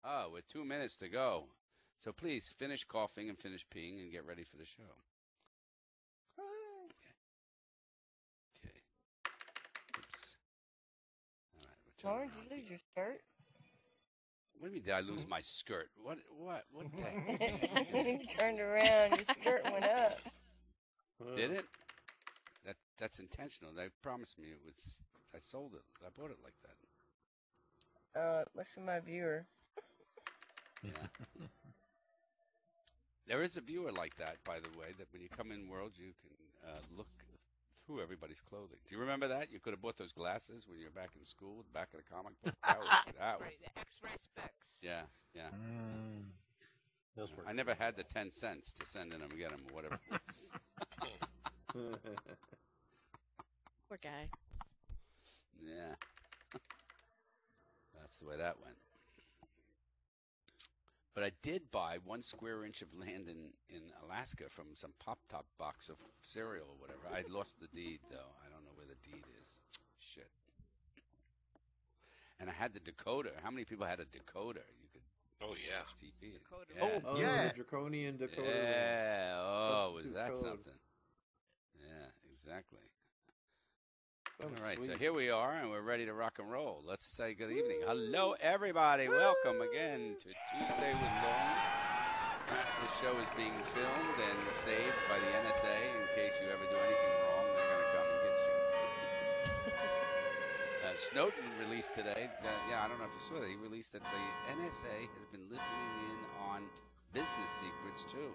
Oh, with 2 minutes to go. So please finish coughing and finish peeing and get ready for the show. Okay. Oops. All right. Lauren, did you lose your skirt? What do you mean, did I lose my skirt? What the heck? You turned around, your skirt went up. Did it? That's intentional. They promised me it was. I sold it. I bought it like that. It must be my viewer. Yeah. There is a viewer like that, by the way, that when you come in World, you can look through everybody's clothing. Do you remember that? You could have bought those glasses when you were back in school, with the back of the comic book. That was The X-ray specs. yeah. Those were I never had the 10 cents to send in them and get them, or whatever it was. Poor guy. Yeah. That's the way that went. But I did buy 1 square inch of land in Alaska from some Pop-Top box of cereal or whatever. I lost the deed, though. I don't know where the deed is. Shit. And I had the decoder. How many people had a decoder? You could Oh, yeah. watch TV. Decoder. Yeah. Oh, Yeah. the draconian Dakota. Yeah. Oh, was Substitute that code. something? Yeah, exactly. Oh, All right, so sweet. here we are, and we're ready to rock and roll. Let's say good evening. Hello, everybody. Welcome again to Tuesday with Lauren. This show is being filmed and saved by the NSA in case you ever do anything wrong. They're going to come and get you. Snowden released today. I don't know if you saw that. He released that the NSA has been listening in on business secrets, too.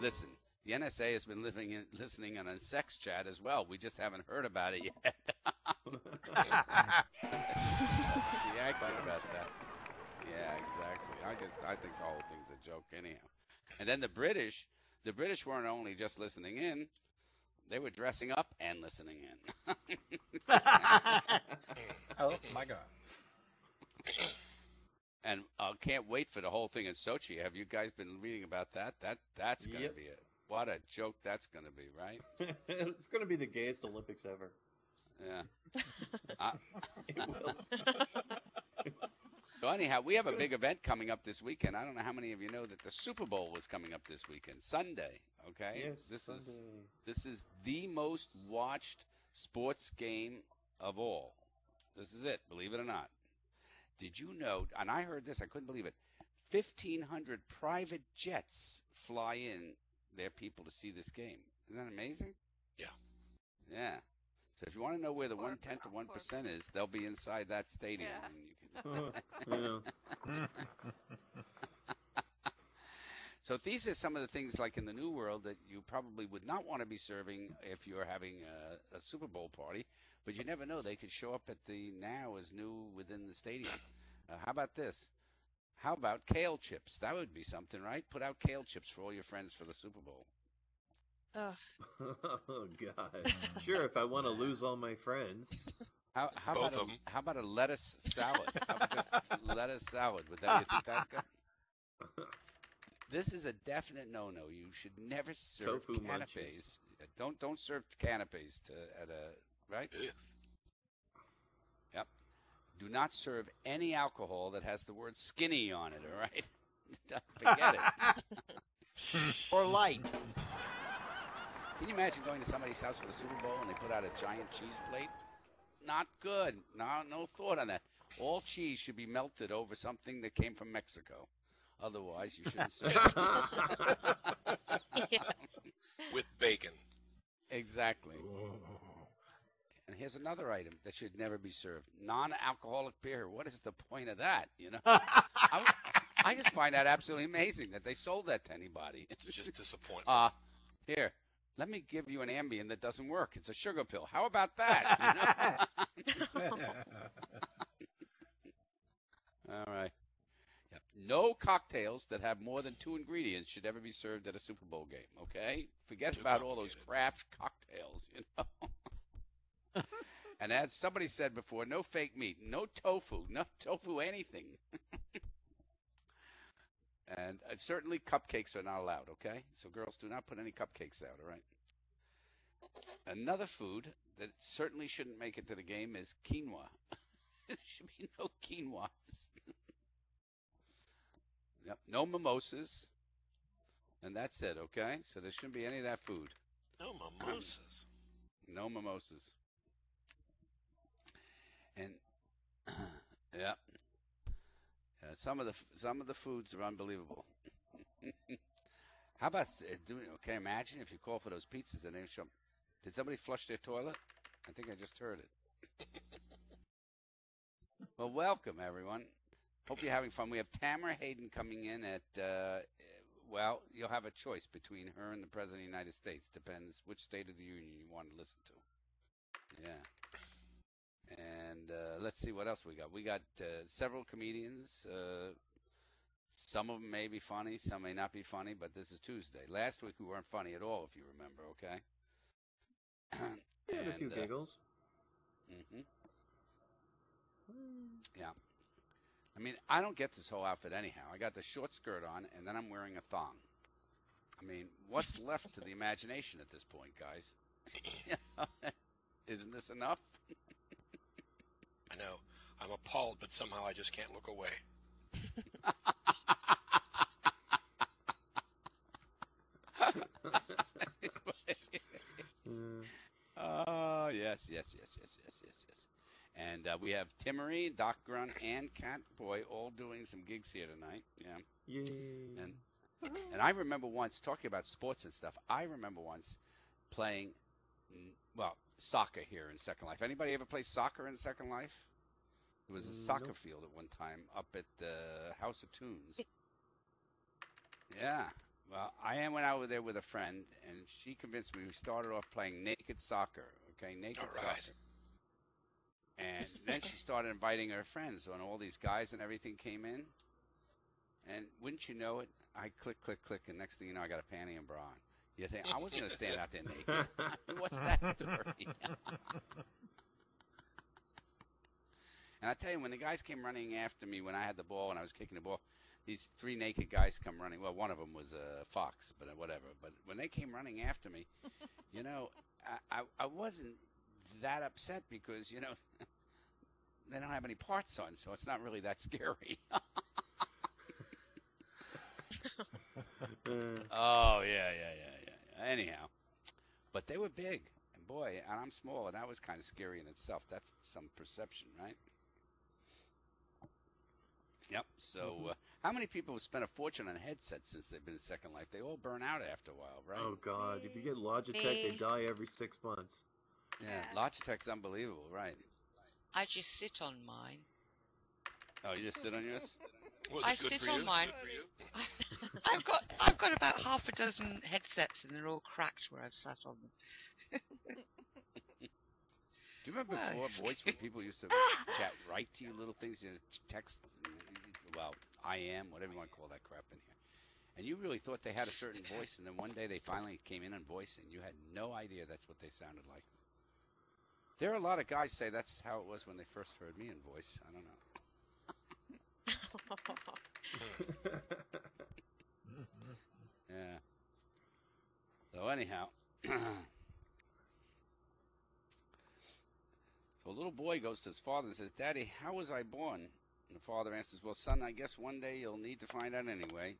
Listen. The NSA has been listening on a sex chat as well. We just haven't heard about it yet. Be accurate about that. Yeah, exactly. I think the whole thing's a joke anyhow. And then the British weren't only just listening in, they were dressing up and listening in. Oh my God! And can't wait for the whole thing in Sochi. Have you guys been reading about that? That's going to Yep. be it. What a joke that's going to be, right? It's going to be the gayest Olympics ever. Yeah. It will. So anyhow, we have a big event coming up this weekend. I don't know how many of you know that the Super Bowl was coming up this weekend, Sunday. Okay, Yes, this is the most watched sports game of all. This is it, believe it or not. Did you know? And I heard this, I couldn't believe it. 1,500 private jets fly in their people to see this game. Isn't that amazing? Yeah. Yeah. So if you want to know where the 1/10 of 1% is, they'll be inside that stadium. Yeah. And you can... So these are some of the things like in the New World that you probably would not want to be serving if you're having a Super Bowl party, but you never know. They could show up at the now as new within the stadium. How about this? How about kale chips? That would be something, right? Put out kale chips for all your friends for the Super Bowl. Ugh. Oh God! Sure, if I want to lose all my friends. How Both about of 'em. how about a lettuce salad? How about just lettuce salad? Would that you think that good? This is a definite no-no. You should never serve Tofu canapes. munchies. Don't serve canapes at a right. Ugh. Yep. Do not serve any alcohol that has the word skinny on it. All right. Forget it. Or light. Can you imagine going to somebody's house for the Super Bowl and they put out a giant cheese plate? Not good. No thought on that. All cheese should be melted over something that came from Mexico. Otherwise, you shouldn't serve it. With bacon. Exactly. And here's another item that should never be served. Non-alcoholic beer. What is the point of that? You know, I just find that absolutely amazing that they sold that to anybody. It's just disappointment. Here, let me give you an Ambien that doesn't work. It's a sugar pill. How about that? You know? All right. Yep. No cocktails that have more than 2 ingredients should ever be served at a Super Bowl game, okay? Forget Too about all those complicated. craft cocktails, you know? And as somebody said before, no fake meat, no tofu anything. And certainly cupcakes are not allowed, okay? So girls, do not put any cupcakes out, all right? Another food that certainly shouldn't make it to the game is quinoa. There should be no quinoa. Yep. No mimosas. And that's it, okay? So there shouldn't be any of that food. No mimosas. No mimosas. And yeah. Some of the foods are unbelievable. How about doing? Okay, imagine if you call for those pizzas and they show. Did somebody flush their toilet? I think I just heard it. Well, welcome everyone. Hope you're having fun. We have Tamara Hayden coming in at. Well, you'll have a choice between her and the President of the United States. Depends which State of the Union you want to listen to. Yeah. And let's see what else we got. We got several comedians. Some of them may be funny, some may not be funny, but this is Tuesday. Last week we weren't funny at all, if you remember, okay? We had a few giggles. Yeah. I mean, I don't get this whole outfit anyhow. I got the short skirt on, and then I'm wearing a thong. I mean, what's left to the imagination at this point, guys? Isn't this enough? I know. I'm appalled, but somehow I just can't look away. Oh, yes. And we have Timmery, Doc Grunt, and Catboy all doing some gigs here tonight. Yeah. Yay. And I remember once, talking about sports and stuff, I remember once playing, well, soccer here in Second Life. Anybody ever play soccer in Second Life? There was a soccer field at one time up at the House of Tunes. Yeah. Well, I went out there with a friend, and she convinced me. We started off playing naked soccer, okay? Naked soccer. And then she started inviting her friends, and all these guys and everything came in. And wouldn't you know it, I click, and next thing you know, I got a panty and bra on. You think, I wasn't going to stand out there naked. What's that story? And I tell you, when the guys came running after me when I had the ball and I was kicking the ball, these three naked guys come running. Well, one of them was a fox, but whatever. But when they came running after me, you know, I wasn't that upset because, you know, they don't have any parts on, so it's not really that scary. Oh, yeah. Anyhow, but they were big, and boy, and I'm small, and that was kind of scary in itself. That's some perception, right? Yep. So, how many people have spent a fortune on headsets since they've been in Second Life? They all burn out after a while, right? Oh, God. If you get Logitech, they die every 6 months. Yeah, Logitech's unbelievable, right? I just sit on mine. Oh, you just sit on yours? I sit on mine. I've got about half a dozen headsets, and they're all cracked where I've sat on them. Do you remember before voice when people used to chat, write to you little things, you know, text, well, I am, whatever you want to call that crap in here. And you really thought they had a certain voice, and then one day they finally came in voice, and you had no idea that's what they sounded like. There are a lot of guys say that's how it was when they first heard me in voice. I don't know. Yeah. So anyhow, so a little boy goes to his father and says, "Daddy, how was I born?" And the father answers, "Well, son, I guess one day you'll need to find out anyway.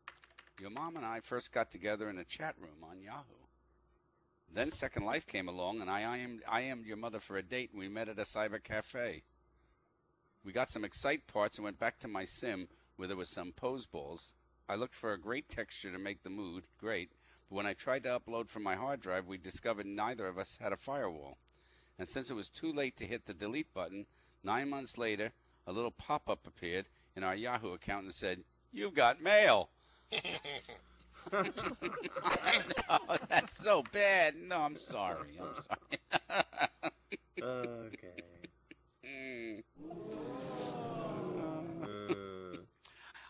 Your mom and I first got together in a chat room on Yahoo. Then Second Life came along, and I am your mother for a date, and we met at a cyber cafe. We got some Excite parts and went back to my sim where there was some pose balls. I looked for a great texture to make the mood great, but when I tried to upload from my hard drive, we discovered neither of us had a firewall. And since it was too late to hit the delete button, 9 months later, a little pop-up appeared in our Yahoo account and said, 'You've got mail.'" No, that's so bad. No, I'm sorry. Okay.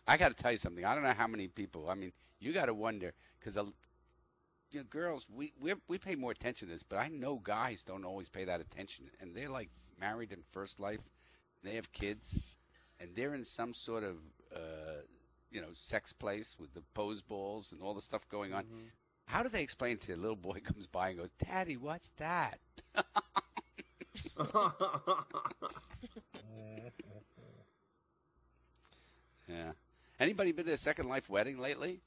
I got to tell you something. I don't know how many people. I mean, you got to wonder because you know, girls, we pay more attention to this, but I know guys don't always pay that attention, and they're like married in first life, they have kids, and they're in some sort of you know, sex place with the pose balls and all the stuff going on. Mm-hmm. How do they explain to a little boy comes by and goes, "Daddy, what's that?" Yeah. Anybody been to a Second Life wedding lately?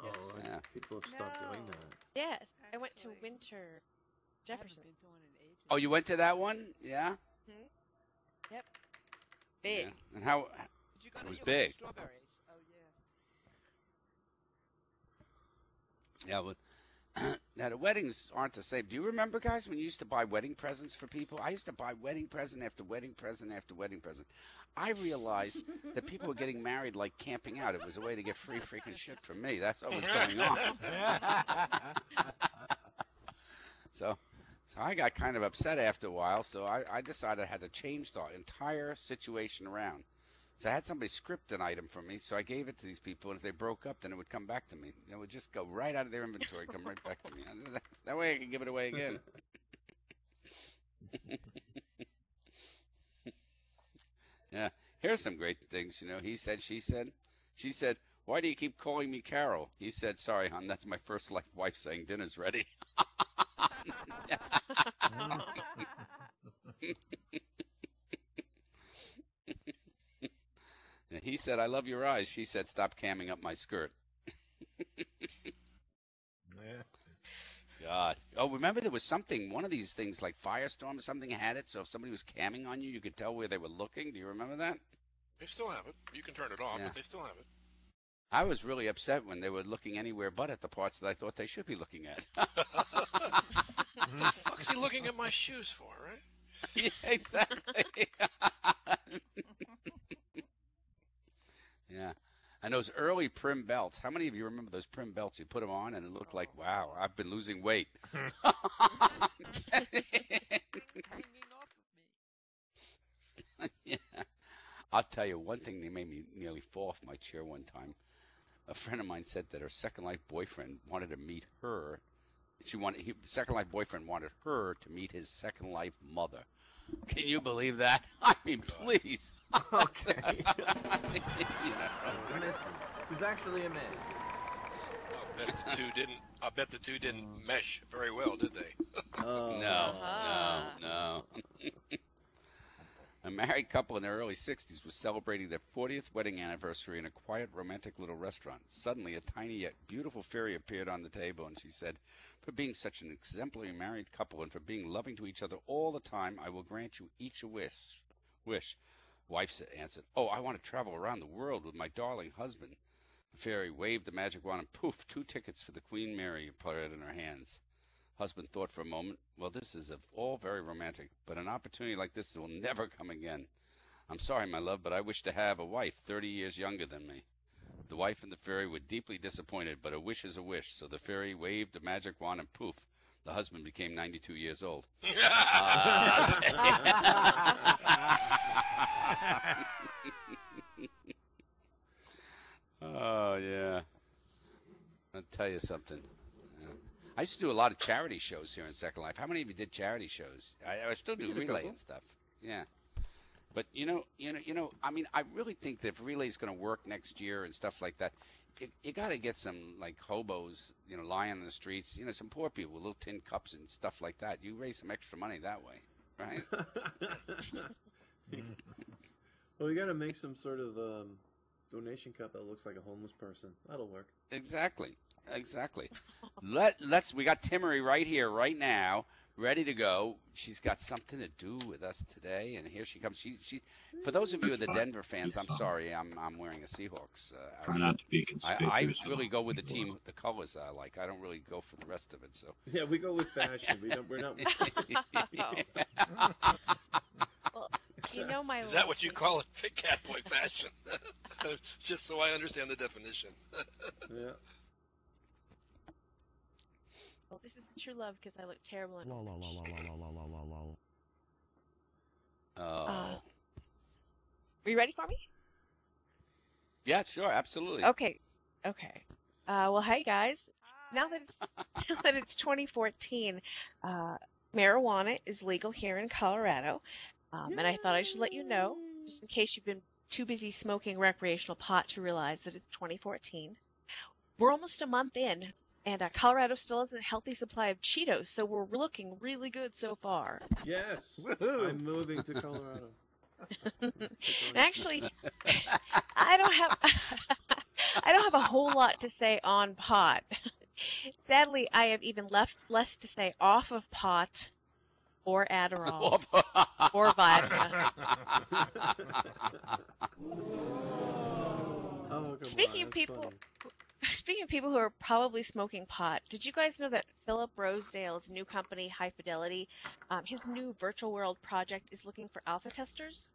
Oh, Yeah. people have stopped doing that. Yes, I went to Winter Jefferson. Oh, you went to that one? Yeah. Yep. Big. Yeah. And how? It was big. Yeah. Well, now the weddings aren't the same. Do you remember, guys, when you used to buy wedding presents for people? I used to buy wedding present after wedding present after wedding present. I realized that people were getting married like camping out. It was a way to get free freaking shit from me. That's what was going on. So I got kind of upset after a while, so I decided I had to change the entire situation around. So I had somebody script an item for me, so I gave it to these people, and if they broke up, then it would come back to me. It would just go right out of their inventory, come right back to me. That way I can give it away again. Yeah, here's some great things, you know. He said, she said, why do you keep calling me Carol? He said, sorry, hon, that's my first wife saying dinner's ready. He said, I love your eyes. She said, stop camming up my skirt. Yeah. God. Oh, remember there was something, one of these things like Firestorm or something had it, so if somebody was camming on you, you could tell where they were looking. Do you remember that? They still have it. You can turn it off, Yeah. but they still have it. I was really upset when they were looking anywhere but at the parts that I thought they should be looking at. What the fuck's he looking at my shoes for, right? Yeah, exactly. Yeah. And those early prim belts. How many of you remember those prim belts? You put them on and it looked like, wow, I've been losing weight. Yeah. I'll tell you one thing, they made me nearly fall off my chair one time. A friend of mine said that her Second Life boyfriend wanted to meet her. Second Life boyfriend wanted her to meet his Second Life mother. Can you believe that? I mean, please. Okay. You know. Who's actually a man? I bet the two didn't mesh very well, did they? No. A married couple in their early 60s was celebrating their 40th wedding anniversary in a quiet, romantic little restaurant. Suddenly, a tiny yet beautiful fairy appeared on the table, and she said, for being such an exemplary married couple and for being loving to each other all the time, I will grant you each a wish. Wife answered, oh, I want to travel around the world with my darling husband. The fairy waved the magic wand and poof, 2 tickets for the Queen Mary appeared in her hands. Husband thought for a moment, well, this is all very romantic, but an opportunity like this will never come again. I'm sorry, my love, but I wish to have a wife 30 years younger than me. The wife and the fairy were deeply disappointed, but a wish is a wish, so the fairy waved the magic wand and poof, the husband became 92 years old. Oh, yeah. I'll tell you something. Yeah. I used to do a lot of charity shows here in Second Life. How many of you did charity shows? I still do relay and stuff. Yeah. But, you know, I mean, I really think that if relay's going to work next year and stuff like that, you got to get some, like, hobos, lying on the streets, some poor people with little tin cups and stuff like that. You raise some extra money that way, right? Well, we got to make some sort of donation cup that looks like a homeless person. That'll work. Exactly. We got Timmery right here, right now, ready to go. She's got something to do with us today, and here she comes. She for those of you the Denver fans, I'm sorry, I'm wearing a Seahawks. Try not to be conspicuous. I really go with the team, the colors I like. I don't really go for the rest of it. So yeah, we go with fashion. We're not. Well, my Is that what you call it? Fit cat boy fashion? Just so I understand the definition. Yeah. Well, this is true love because I look terrible in Oh. Are you ready for me? Yeah, sure, absolutely. Okay. Well, hey guys. Now that it's 2014, marijuana is legal here in Colorado, and I thought I should let you know, just in case you've been too busy smoking recreational pot to realize that it's 2014. We're almost a month in, and Colorado still has a healthy supply of Cheetos, so we're looking really good so far. Yes. I'm moving to Colorado. Actually, I don't have I don't have a whole lot to say on pot. Sadly, I have even less to say off of pot or Adderall or Viagra. Oh, Speaking of people who are probably smoking pot, did you guys know that Philip Rosedale's new company, High Fidelity, his new virtual world project is looking for alpha testers?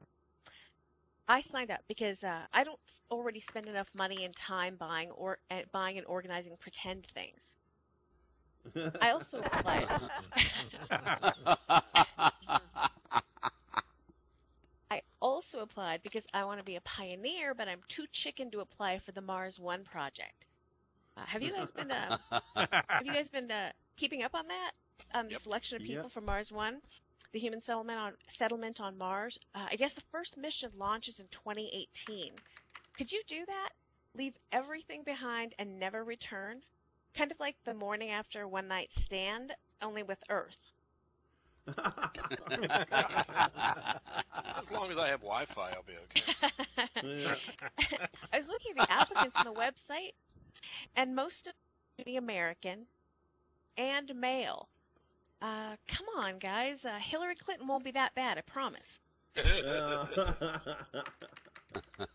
I signed up because I don't already spend enough money and time buying and organizing pretend things. I also applied. I also applied because I want to be a pioneer, but I'm too chicken to apply for the Mars One project. Have you guys been keeping up on that? The selection of people for Mars One, the human settlement on Mars. I guess the first mission launches in 2018. Could you do that? Leave everything behind and never return? Kind of like the morning after one night stand, only with Earth. As long as I have Wi-Fi, I'll be okay. I was looking at the applicants on the website, and most of them would be American and male. Come on, guys. Hillary Clinton won't be that bad, I promise.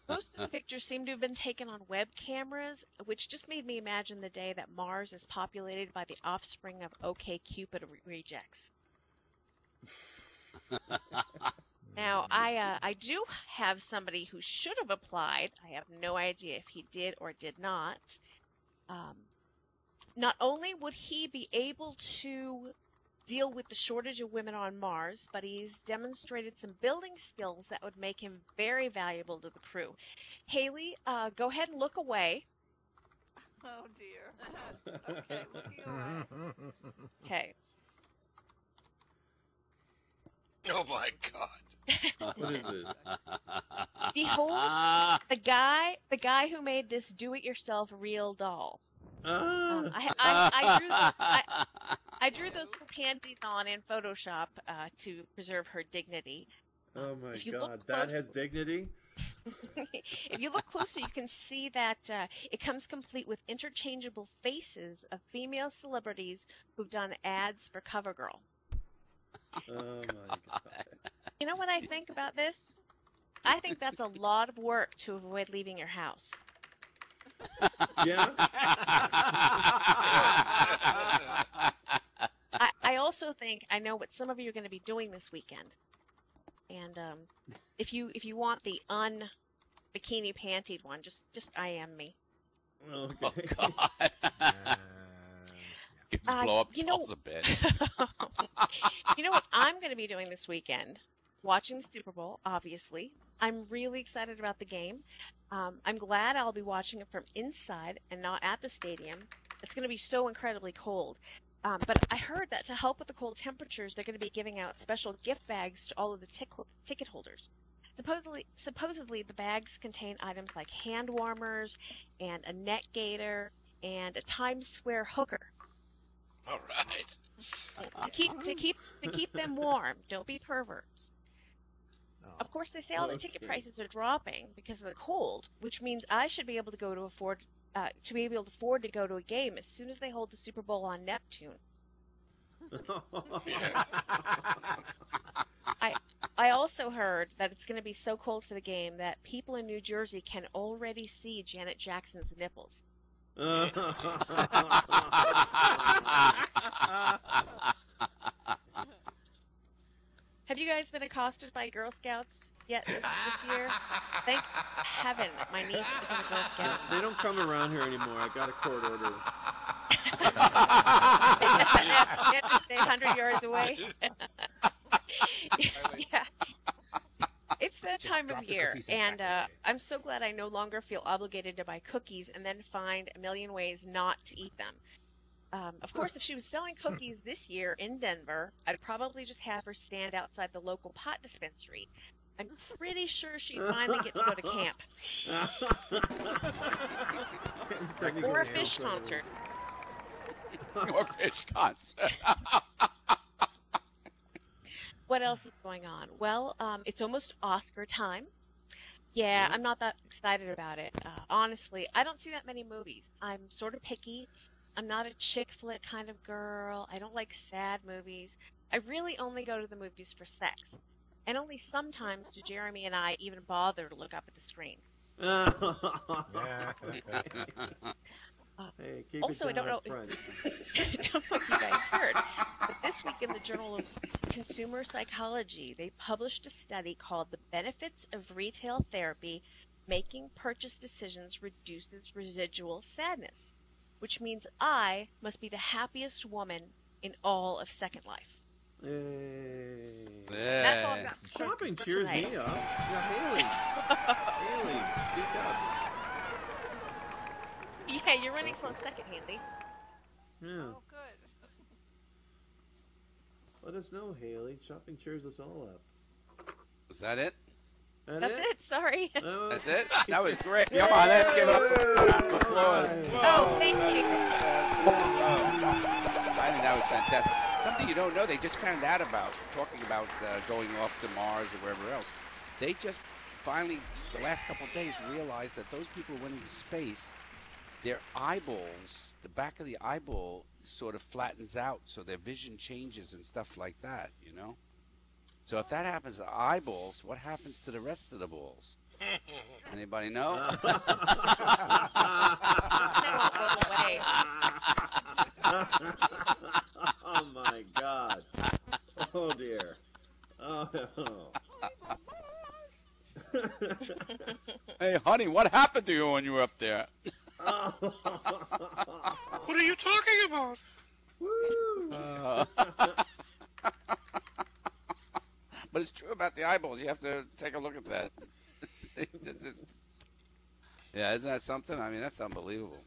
Most of the pictures seem to have been taken on web cameras, which just made me imagine the day that Mars is populated by the offspring of OkCupid rejects. Now, I do have somebody who should have applied. I have no idea if he did or did not. Not only would he be able to deal with the shortage of women on Mars, but he's demonstrated some building skills that would make him very valuable to the crew. Haley, go ahead and look away. Oh, dear. Okay, looking away. Okay. Oh, my God. What is this? Behold the guy who made this do-it-yourself real doll. I drew those panties on in Photoshop to preserve her dignity. Oh my God, that has dignity? If you look closer, you can see that it comes complete with interchangeable faces of female celebrities who've done ads for CoverGirl. Oh my God. You know what I think about this? I think that's a lot of work to avoid leaving your house. Yeah. I also think I know what some of you are going to be doing this weekend, and if you want the un-bikini pantied one, just IM me. Okay. Oh God. Just blow up Charles a bit. You know what I'm going to be doing this weekend? Watching the Super Bowl, obviously. I'm really excited about the game. I'm glad I'll be watching it from inside and not at the stadium. It's going to be so incredibly cold. But I heard that to help with the cold temperatures, they're going to be giving out special gift bags to all of the ticket holders. Supposedly, the bags contain items like hand warmers and a neck gaiter and a Times Square hooker. All right. To keep them warm. Don't be perverts. Of course, they say all the ticket prices are dropping because of the cold, which means I should be able to afford to go to a game as soon as they hold the Super Bowl on Neptune. I also heard that it's going to be so cold for the game that people in New Jersey can already see Janet Jackson's nipples. Have you guys been accosted by Girl Scouts yet this year? Thank heaven my niece isn't a Girl Scout. They don't come around here anymore. I got a court order. You have to stay 100 yards away. Yeah. It's that time of year, and I'm so glad I no longer feel obligated to buy cookies and then find a million ways not to eat them. Of course, if she was selling cookies this year in Denver, I'd probably just have her stand outside the local pot dispensary. I'm pretty sure she'd finally get to go to camp. Or a fish concert. Or fish concert. What else is going on? Well, it's almost Oscar time. Yeah, I'm not that excited about it. Honestly, I don't see that many movies. I'm sort of picky. I'm not a chick flick kind of girl. I don't like sad movies. I really only go to the movies for sex. And only sometimes do Jeremy and I even bother to look up at the screen. Hey, keep Also, it I don't know, front. I don't know if you guys heard, but this week in the Journal of Consumer Psychology, they published a study called The Benefits of Retail Therapy Making Purchase Decisions Reduces Residual Sadness, which means I must be the happiest woman in all of Second Life. Hey. That's all I've got for Shopping for cheers tonight. me up. Yeah, Haley. Haley, speak up. Yeah, you're running close second, Haley. Yeah. Oh, good. Let us know, Haley. Shopping cheers us all up. Was that it? That's it. Sorry. Oh, That's it? That was great. Come on, let's give up a applause. Oh, thank you. I think that was fantastic. Something you don't know, they just found out about, talking about going off to Mars or wherever else. They just finally, the last couple of days, realized that those people who went into space, their eyeballs, the back of the eyeball sort of flattens out, so their vision changes and stuff like that, you know? So if that happens to eyeballs, what happens to the rest of the balls? Anybody know? Oh my God. Oh dear. Oh no. Hey, honey, what happened to you when you were up there? What are you talking about? But it's true about the eyeballs. You have to take a look at that. Yeah, isn't that something? I mean, that's unbelievable.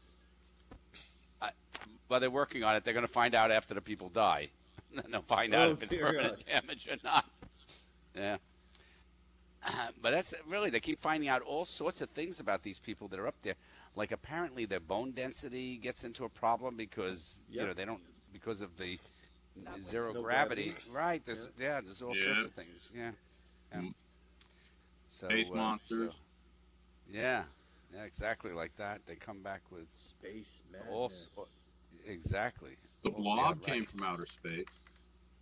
Well, they're working on it. They're going to find out after the people die. Then they'll find out if it's permanent damage or not. Yeah. But that's really, they keep finding out all sorts of things about these people that are up there. Like apparently their bone density gets into a problem because, you know, they don't, because of the zero gravity. Right. There's, there's all sorts of things. Yeah. So, Space monsters. So, yeah, exactly like that. They come back with space madness. Exactly. The Blob came from outer space.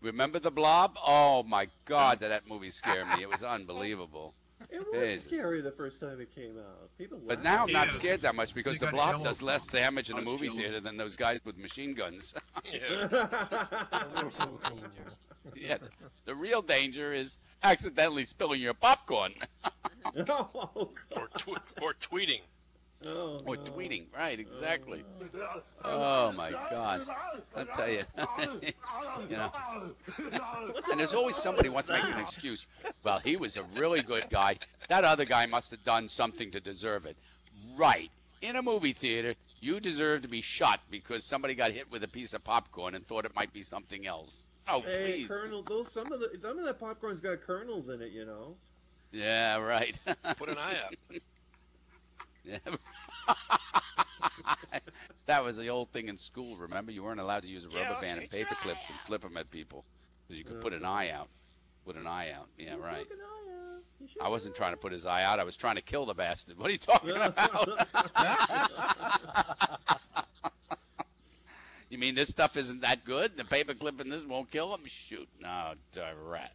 Remember the Blob? Oh my God, that movie scared me. It was unbelievable. It was scary the first time it came out. People but now I'm not scared that much because the Blob does less damage in the movie theater than those guys with machine guns. Yeah, the real danger is accidentally spilling your popcorn. Or tweeting. Or tweeting, right, exactly. Oh my God. I'll tell you. You know. And there's always somebody who wants to make an excuse. Well, he was a really good guy. That other guy must have done something to deserve it. Right. In a movie theater, you deserve to be shot because somebody got hit with a piece of popcorn and thought it might be something else. Oh, hey, please. Colonel, some of that popcorn's got kernels in it, you know. Yeah, right. Put an eye out. Yeah. That was the old thing in school, remember? You weren't allowed to use a rubber band and paper clips and flip them at people because you could put an eye out. Put an eye out. Yeah, right. I wasn't trying to put his eye out. I was trying to kill the bastard. What are you talking about? You mean this stuff isn't that good? The paper clip in this won't kill him? Shoot. No, rat.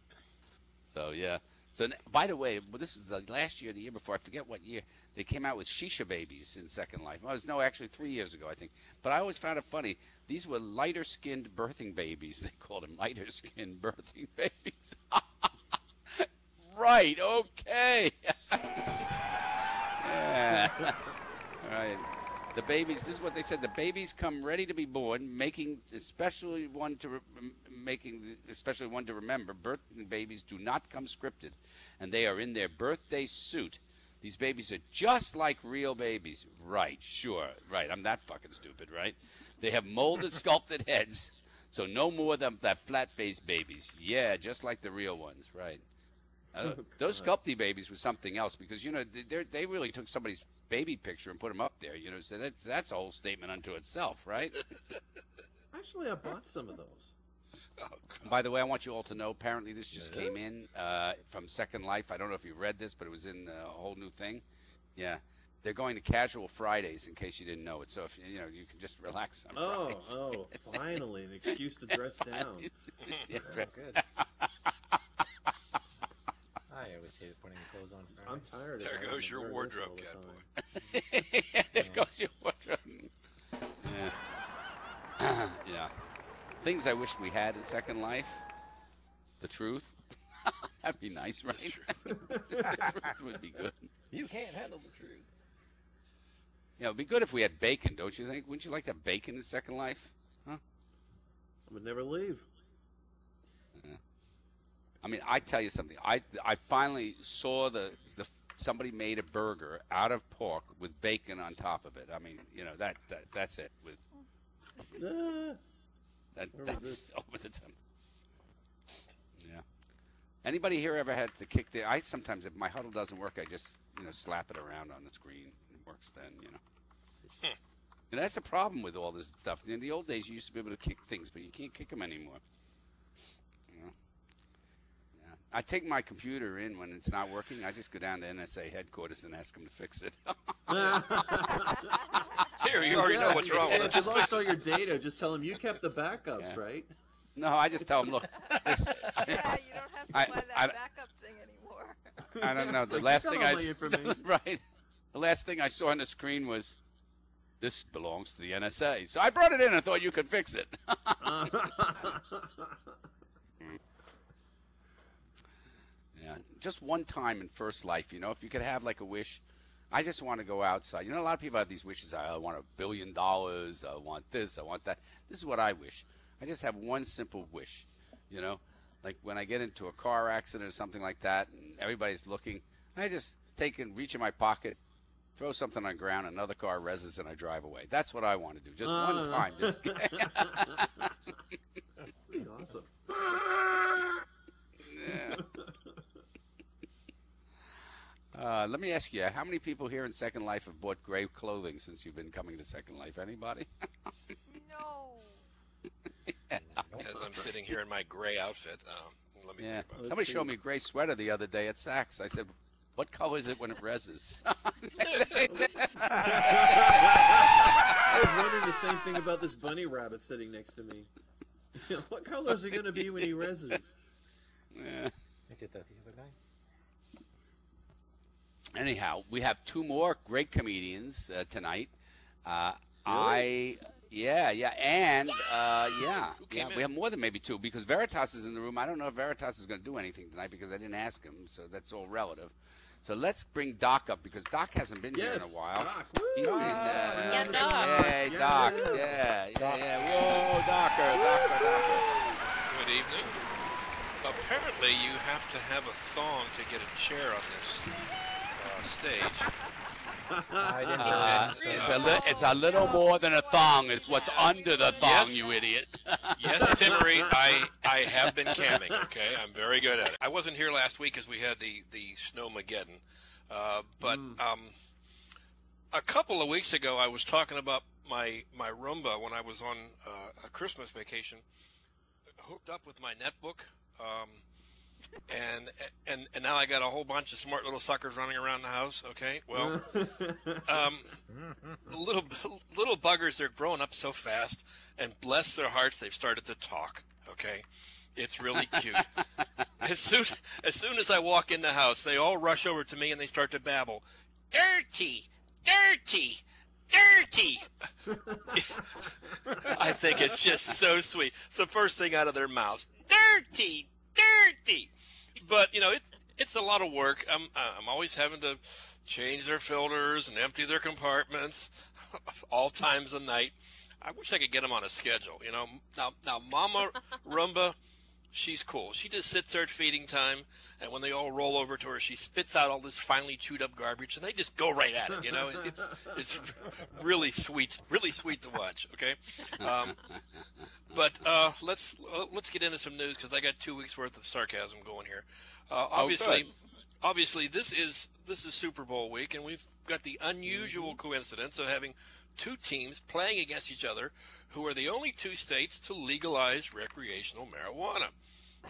So, yeah. So, by the way, this was the last year, the year before, I forget what year, they came out with shisha babies in Second Life. Well, no, actually 3 years ago, I think. But I always found it funny. These were lighter-skinned birthing babies. They called them lighter-skinned birthing babies. Right, okay. Yeah. All right. The babies, this is what they said, the babies come ready to be born, making especially one to remember. Birthing babies do not come scripted, and they are in their birthday suit. These babies are just like real babies. Right, sure, right. I'm that fucking stupid, right? They have molded, sculpted heads, so no more than that flat-faced babies. Yeah, just like the real ones, right. Those sculpty babies was something else because, you know, they really took somebody's baby picture and put them up there, you know, so that's a whole statement unto itself, right? Actually, I bought some of those. By the way, I want you all to know, apparently this just came in from Second Life. I don't know if you read this, but it was in a whole new thing. Yeah. They're going to casual Fridays, in case you didn't know it. So, if you can just relax on Fridays. Oh, finally, an excuse to dress down. Yeah, dress good. I always hated putting clothes on. I'm tired of There having goes to your wear this wardrobe, all the cat time. There goes your wardrobe. Yeah. Yeah. Things I wish we had in Second Life. The truth. That'd be nice, right? The truth would be good. You can't handle the truth. Yeah, it'd be good if we had bacon, don't you think? Wouldn't you like to have bacon in Second Life? Huh? I would never leave. Yeah. I mean, I tell you something. I finally saw somebody made a burger out of pork with bacon on top of it. I mean, that's it. With that's over the top. Yeah. Anybody here ever had to kick I sometimes, if my huddle doesn't work, I just slap it around on the screen. It works then. And that's a problem with all this stuff. In the old days, you used to be able to kick things, but you can't kick them anymore. Yeah. I take my computer in when it's not working. I just go down to NSA headquarters and ask them to fix it. Here, you already know what's wrong with it. Just lost all your data. Just tell them you kept the backups, right? No, I just tell them, look. Yeah, you don't have to buy that backup thing anymore. I don't know. The last thing right. The last thing I saw on the screen was, this belongs to the NSA. So I brought it in and thought you could fix it. Yeah, just one time in First Life, if you could have like a wish. I just want to go outside. A lot of people have these wishes. I want $1 billion. I want this. I want that. This is what I wish. I just have one simple wish, like when I get into a car accident or something like that and everybody's looking, I just reach in my pocket, throw something on the ground, another car reses, and I drive away. That's what I want to do. Just one time. Just pretty awesome. Yeah. Let me ask you, how many people here in Second Life have bought gray clothing since you've been coming to Second Life? Anybody? No. As I'm sitting here in my gray outfit, let me think about it. Somebody showed me a gray sweater the other day at Saks. I said, what color is it when it reses? I was wondering the same thing about this bunny rabbit sitting next to me. What color is it going to be when he reses? Yeah. I did that the other day. Anyhow, we have two more great comedians tonight. Really? We have more than maybe two because Veritas is in the room. I don't know if Veritas is going to do anything tonight because I didn't ask him, so that's all relative. So let's bring Doc up because Doc hasn't been here in a while. Doc. He's been, Doc. Hey, Doc. Yeah. Whoa, Docker. Good evening. Apparently, you have to have a thong to get a chair on this stage. It's a little more than a thong. It's what's under the thong, you idiot. Yes, Timmery, I have been camming, okay? I'm very good at it. I wasn't here last week because we had the Snowmageddon. But a couple of weeks ago, I was talking about my Roomba when I was on a Christmas vacation, hooked up with my netbook. And now I got a whole bunch of smart little suckers running around the house. Okay, well, little buggers, they're growing up so fast, and bless their hearts, they've started to talk. Okay, it's really cute. As soon as I walk in the house, they all rush over to me and they start to babble, dirty. I think it's just so sweet. It's the first thing out of their mouths. Dirty. But it's a lot of work. I'm always having to change their filters and empty their compartments, all times of night. I wish I could get them on a schedule. Now Mama Roomba, she's cool. She just sits there at feeding time, and when they all roll over to her, she spits out all this finely chewed up garbage, and they just go right at it. It's really sweet to watch. Okay. But let's get into some news because I got 2 weeks worth of sarcasm going here. Obviously, this is Super Bowl week, and we've got the unusual coincidence of having two teams playing against each other who are the only two states to legalize recreational marijuana.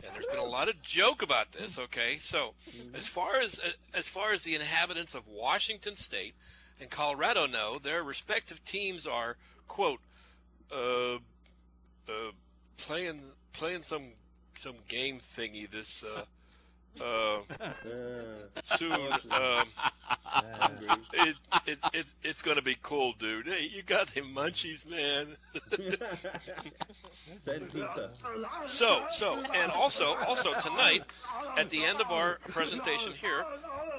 And there's been a lot of joke about this, okay? So as far as the inhabitants of Washington State and Colorado know, their respective teams are, quote, playing some game thingy this soon. It's gonna be cool, dude. Hey, you got the munchies, man. Send pizza. So, and also tonight, at the end of our presentation here,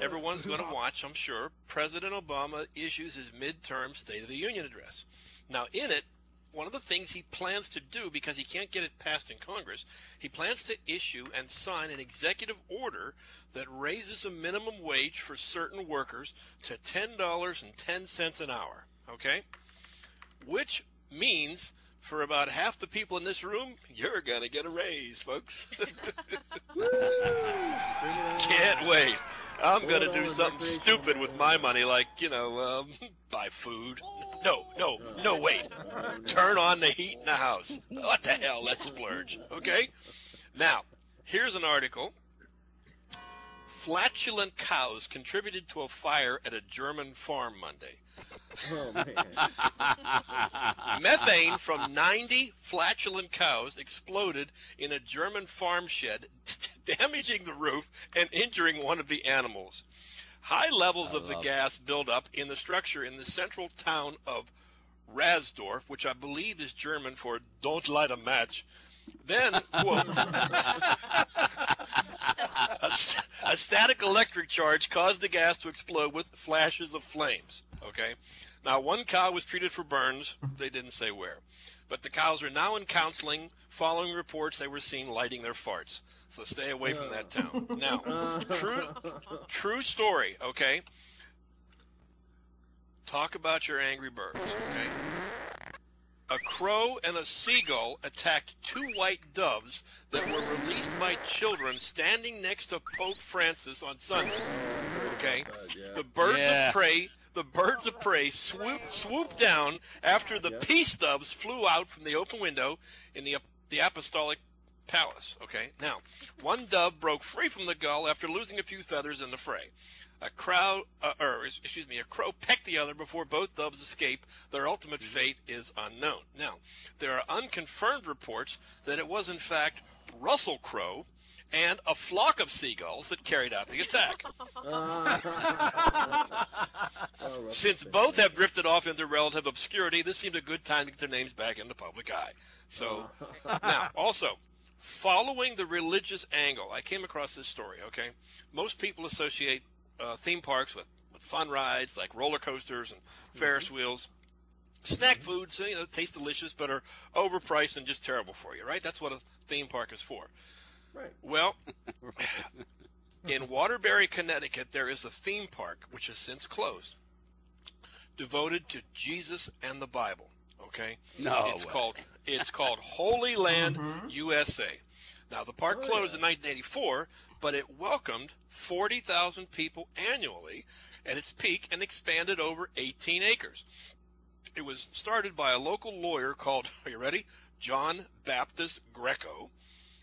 everyone's going to watch, I'm sure, President Obama issues his midterm State of the Union address. Now, in it, one of the things he plans to do, because he can't get it passed in Congress, he plans to issue and sign an executive order that raises the minimum wage for certain workers to $10.10 an hour, okay? Which means for about half the people in this room, you're going to get a raise, folks. Can't wait. I'm going to do something stupid with my money, like, buy food. No, wait. Turn on the heat in the house. What the hell? Let's splurge. Okay? Now, here's an article. Flatulent cows contributed to a fire at a German farm Monday. Oh, man. Methane from 90 flatulent cows exploded in a German farm shed, damaging the roof and injuring one of the animals. High levels of the gas build up in the structure in the central town of Rasdorf, which I believe is German for "don't light a match." Then, quote, a static electric charge caused the gas to explode with flashes of flames. Okay? Now, one cow was treated for burns. They didn't say where. But the cows are now in counseling following reports they were seen lighting their farts. So stay away from that town. Now, true story, okay? Talk about your angry birds, okay? A crow and a seagull attacked two white doves that were released by children standing next to Pope Francis on Sunday. Okay? The birds of prey swooped down after the peace doves flew out from the open window in the apostolic palace. Okay? Now, one dove broke free from the gull after losing a few feathers in the fray. A crow pecked the other before both doves escaped. Their ultimate fate is unknown. Now, there are unconfirmed reports that it was in fact Russell Crowe and a flock of seagulls that carried out the attack. Since both have drifted off into relative obscurity, this seemed a good time to get their names back in the public eye. So, now, also, following the religious angle, I came across this story, okay? Most people associate theme parks with fun rides like roller coasters and Ferris wheels. Snack foods, taste delicious but are overpriced and just terrible for you, right? That's what a theme park is for. Right. Well, in Waterbury, Connecticut, there is a theme park which has since closed, devoted to Jesus and the Bible. Okay, it's called Holy Land USA. Now the park closed in 1984, but it welcomed 40,000 people annually at its peak and expanded over 18 acres. It was started by a local lawyer called, are you ready? John Baptist Greco.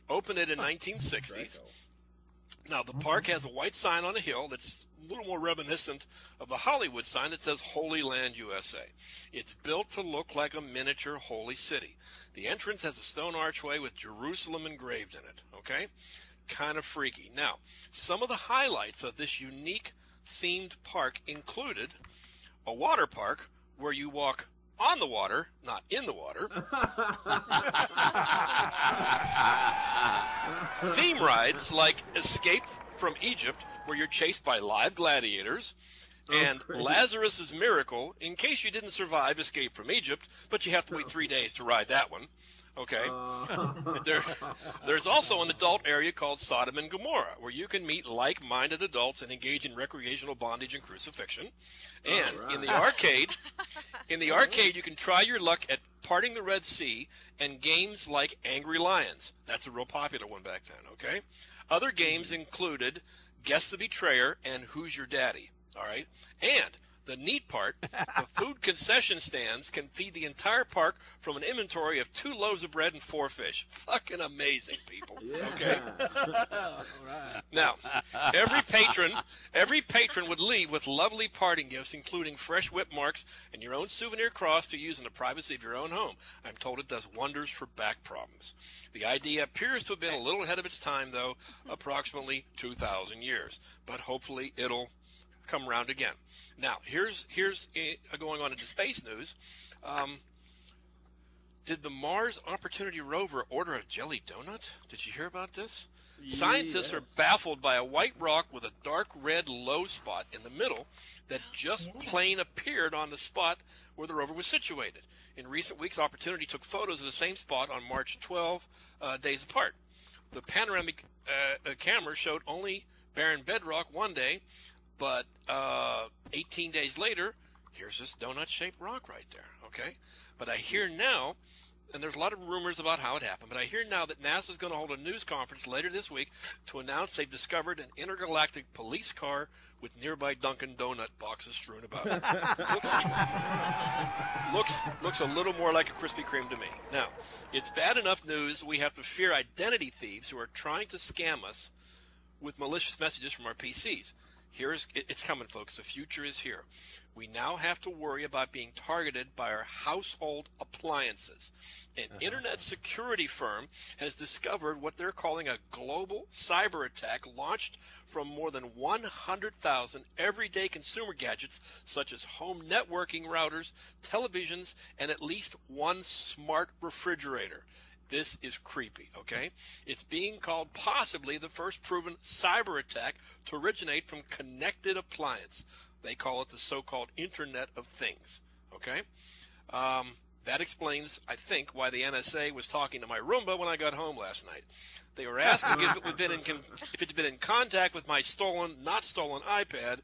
Opened it in 1960s. Now, the park has a white sign on a hill that's a little more reminiscent of the Hollywood sign that says Holy Land USA. It's built to look like a miniature holy city. The entrance has a stone archway with Jerusalem engraved in it, okay? Kind of freaky. Now, some of the highlights of this unique themed park included a water park where you walk on the water, not in the water. Theme rides like Escape from Egypt, where you're chased by live gladiators, and Lazarus's Miracle, in case you didn't survive Escape from Egypt, but you have to wait 3 days to ride that one. Okay. There's also an adult area called Sodom and Gomorrah, where you can meet like-minded adults and engage in recreational bondage and crucifixion. And in the arcade, you can try your luck at Parting the Red Sea and games like Angry Lions. That's a real popular one back then, okay? Other games included Guess the Betrayer and Who's Your Daddy, all right? And The neat part, the food concession stands can feed the entire park from an inventory of 2 loaves of bread and 4 fish. Fucking amazing, people. Okay? Now, every patron would leave with lovely parting gifts, including fresh whip marks and your own souvenir cross to use in the privacy of your own home. I'm told it does wonders for back problems. The idea appears to have been a little ahead of its time, though, approximately 2,000 years. But hopefully it'll come around again. Now, here's going on into space news. Did the Mars Opportunity rover order a jelly donut? Did you hear about this? Scientists are baffled by a white rock with a dark red low spot in the middle that just plain appeared on the spot where the rover was situated. In recent weeks, Opportunity took photos of the same spot on March 12 days apart. The panoramic camera showed only barren bedrock one day, but 18 days later, here's this donut-shaped rock right there, okay? But I hear now, and there's a lot of rumors about how it happened, but I hear now that NASA's going to hold a news conference later this week to announce they've discovered an intergalactic police car with nearby Dunkin' Donut boxes strewn about it. looks a little more like a Krispy Kreme to me. Now, it's bad enough news we have to fear identity thieves who are trying to scam us with malicious messages from our PCs. It's coming, folks. The future is here. We now have to worry about being targeted by our household appliances. An internet security firm has discovered what they're calling a global cyber attack launched from more than 100,000 everyday consumer gadgets, such as home networking routers, televisions, and at least one smart refrigerator. This is creepy, okay? It's being called possibly the first proven cyber attack to originate from connected appliance. They call it the so-called Internet of Things, okay? That explains, I think, why the NSA was talking to my Roomba when I got home last night. They were asking if it had been in contact with my not stolen iPad.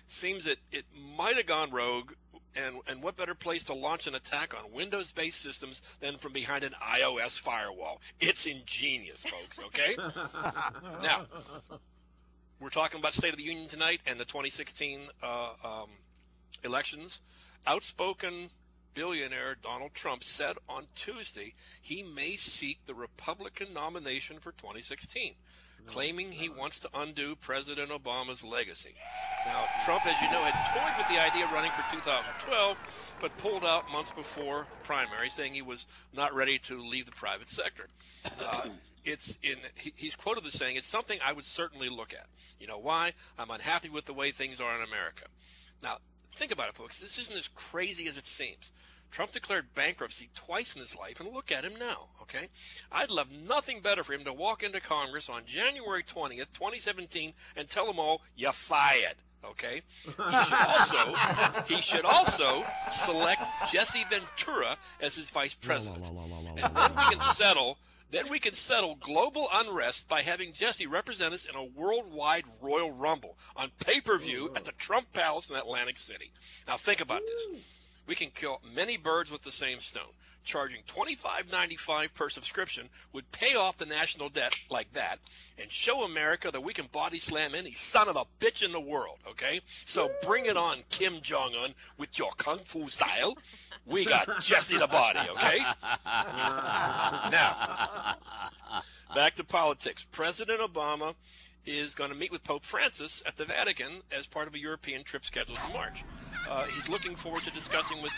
Seems that it might have gone rogue. And what better place to launch an attack on Windows-based systems than from behind an iOS firewall? It's ingenious, folks, okay? Now, we're talking about State of the Union tonight and the 2016 elections. Outspoken billionaire Donald Trump said on Tuesday he may seek the Republican nomination for 2016. Claiming he wants to undo President Obama's legacy. Now, Trump, as you know, had toyed with the idea of running for 2012, but pulled out months before primary, saying he was not ready to leave the private sector. He's quoted as saying, "It's something I would certainly look at. You know why? I'm unhappy with the way things are in America." Now, think about it, folks. This isn't as crazy as it seems. Trump declared bankruptcy twice in his life, and look at him now, okay? I'd love nothing better for him to walk into Congress on January 20th, 2017, and tell them all, "You're fired," okay? He should also select Jesse Ventura as his vice president. And then we can settle global unrest by having Jesse represent us in a worldwide Royal Rumble on pay-per-view at the Trump Palace in Atlantic City. Now think about this. We can kill many birds with the same stone. Charging $25.95 per subscription would pay off the national debt like that and show America that we can body slam any son of a bitch in the world, okay? So bring it on, Kim Jong-un, with your kung fu style. We got Jesse the Body, okay? Now, back to politics. President Obama is going to meet with Pope Francis at the Vatican as part of a European trip scheduled in March. He's looking forward to discussing with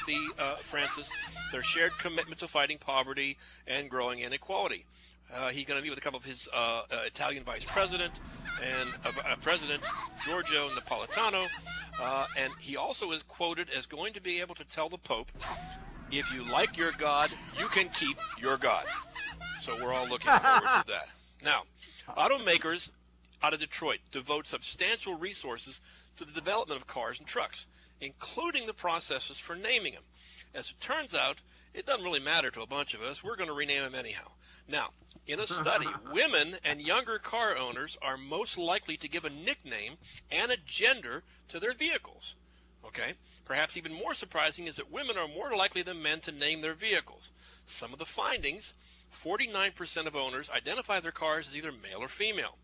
Francis their shared commitment to fighting poverty and growing inequality. He's going to meet with a couple of his Italian vice president and President Giorgio Napolitano, and he also is quoted as going to be able to tell the Pope, "If you like your God, you can keep your God." So we're all looking forward to that. Now, automakers out of Detroit devote substantial resources to the development of cars and trucks, including the processes for naming them. As it turns out, it doesn't really matter to a bunch of us. We're going to rename them anyhow. Now, in a study, women and younger car owners are most likely to give a nickname and a gender to their vehicles. Okay? Perhaps even more surprising is that women are more likely than men to name their vehicles. Some of the findings, 49% of owners identify their cars as either male or female.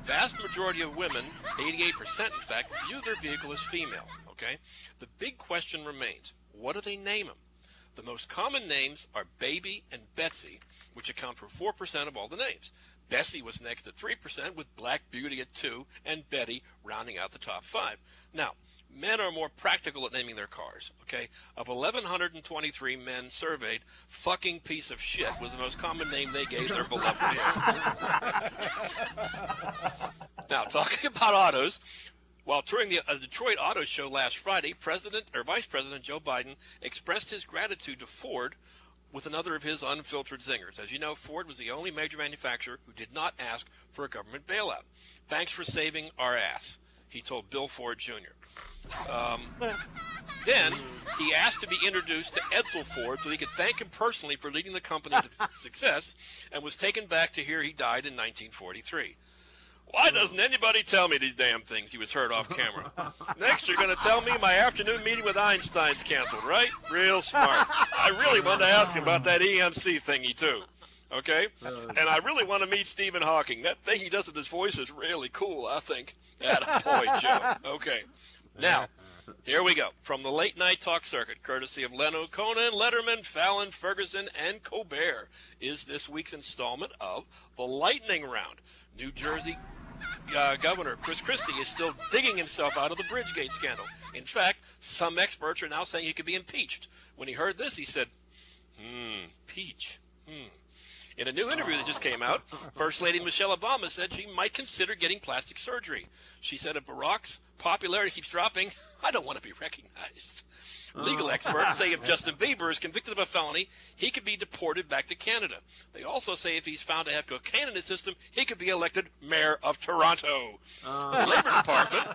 vast majority of women, 88% in fact, view their vehicle as female. Okay? The big question remains, what do they name them? The most common names are Baby and Betsy, which account for 4% of all the names. Bessie was next at 3%, with Black Beauty at 2%, and Betty rounding out the top 5. Now, men are more practical at naming their cars, okay? Of 1,123 men surveyed, fucking piece of shit was the most common name they gave their beloved vehicles. Now, talking about autos, while touring the Detroit Auto Show last Friday, Vice President Joe Biden expressed his gratitude to Ford with another of his unfiltered zingers. As you know, Ford was the only major manufacturer who did not ask for a government bailout. Thanks for saving our ass, he told Bill Ford Jr. Then he asked to be introduced to Edsel Ford so he could thank him personally for leading the company to success, and was taken back to hear he died in 1943. Why doesn't anybody tell me these damn things? He was heard off camera. Next, you're going to tell me my afternoon meeting with Einstein's canceled, right? Real smart. I really wanted to ask him about that EMC thingy, too. Okay? And I really want to meet Stephen Hawking. That thing he does with his voice is really cool, I think. Attaboy, Joe. Okay. Now, here we go. From the late night talk circuit, courtesy of Leno, Conan, Letterman, Fallon, Ferguson, and Colbert, is this week's installment of The Lightning Round. New Jersey Governor Chris Christie is still digging himself out of the Bridgegate scandal. In fact, some experts are now saying he could be impeached. When he heard this, he said, peach. In a new interview that just came out, First Lady Michelle Obama said she might consider getting plastic surgery. She said if Barack's popularity keeps dropping, I don't want to be recognized. Legal experts say if Justin Bieber is convicted of a felony, he could be deported back to Canada. They also say if he's found to have cocaine in his system, he could be elected mayor of Toronto. The Labor Department